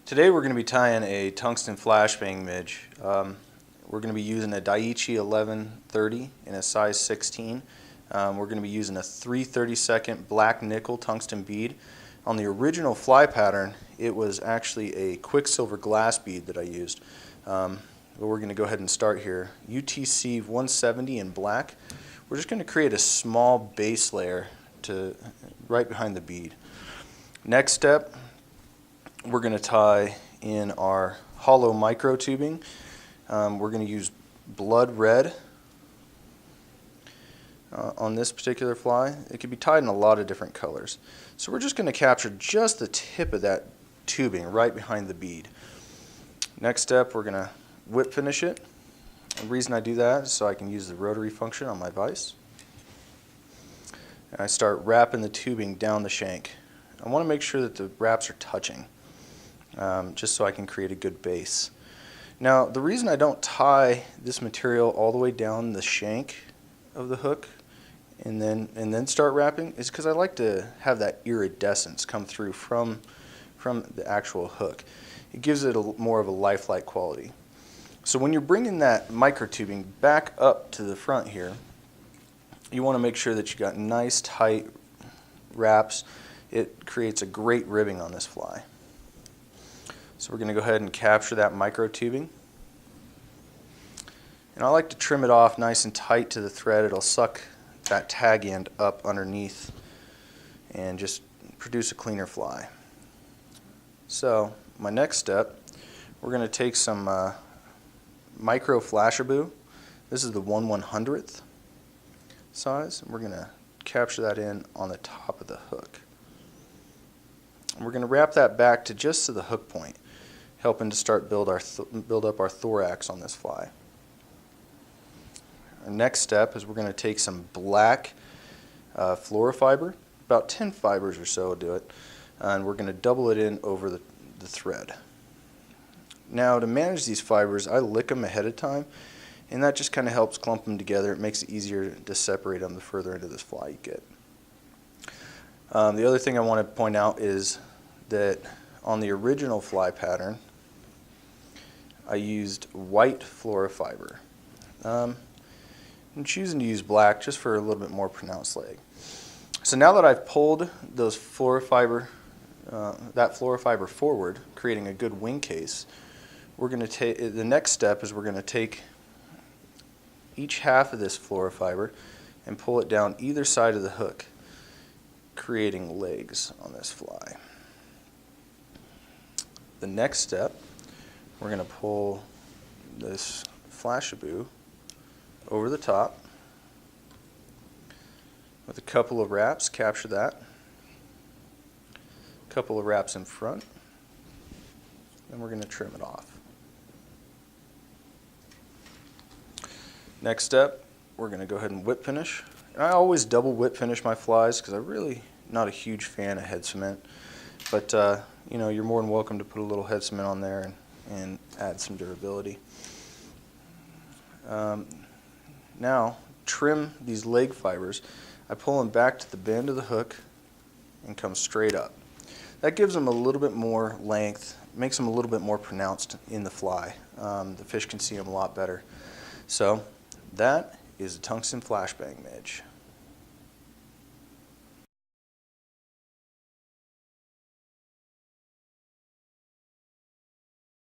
Today we're going to be tying a tungsten flashbang midge. We're going to be using a Daiichi 1130 in a size 16. We're going to be using a 3/32 black nickel tungsten bead. On the original fly pattern, it was actually a quicksilver glass bead that I used. But we're going to go ahead and start here. UTC 170 in black. We're just going to create a small base layer right behind the bead. Next step, we're going to tie in our hollow micro tubing. We're going to use blood red on this particular fly. It could be tied in a lot of different colors. So we're just going to capture just the tip of that tubing right behind the bead. Next step, we're going to whip finish it. The reason I do that is so I can use the rotary function on my vise. And I start wrapping the tubing down the shank. I want to make sure that the wraps are touching, just so I can create a good base. Now, the reason I don't tie this material all the way down the shank of the hook and then start wrapping is because I like to have that iridescence come through from the actual hook. It gives it more of a lifelike quality. So when you're bringing that micro tubing back up to the front here, you want to make sure that you got nice tight wraps. It creates a great ribbing on this fly. So we're going to go ahead and capture that micro tubing. And I like to trim it off nice and tight to the thread. It'll suck that tag end up underneath and just produce a cleaner fly. So my next step, we're going to take some micro Flashabou. This is the 1/100th size. And we're going to capture that in on the top of the hook. And we're going to wrap that back to just to the hook point, helping to start build up our thorax on this fly. Our next step is we're going to take some black Flouro fiber, about 10 fibers or so will do it, and we're going to double it in over the thread. Now, to manage these fibers, I lick them ahead of time, and that just kind of helps clump them together. It makes it easier to separate them the further into this fly you get. The other thing I want to point out is that on the original fly pattern, I used white Flouro fiber. I'm choosing to use black just for a little bit more pronounced leg. So now that I've pulled those Flouro fiber, that Flouro fiber forward, creating a good wing case, we're going to take the next step is we're going to take each half of this Flouro fiber and pull it down either side of the hook, creating legs on this fly. The next step, we're going to pull this Flashabou over the top with a couple of wraps, capture that, a couple of wraps in front, and we're going to trim it off. Next step, we're going to go ahead and whip finish. And I always double whip finish my flies because I'm really not a huge fan of head cement, but you know, you're more than welcome to put a little head cement on there and add some durability. Now, trim these leg fibers. I pull them back to the bend of the hook and come straight up. That gives them a little bit more length, makes them a little bit more pronounced in the fly. The fish can see them a lot better. So that is a tungsten flashbang midge.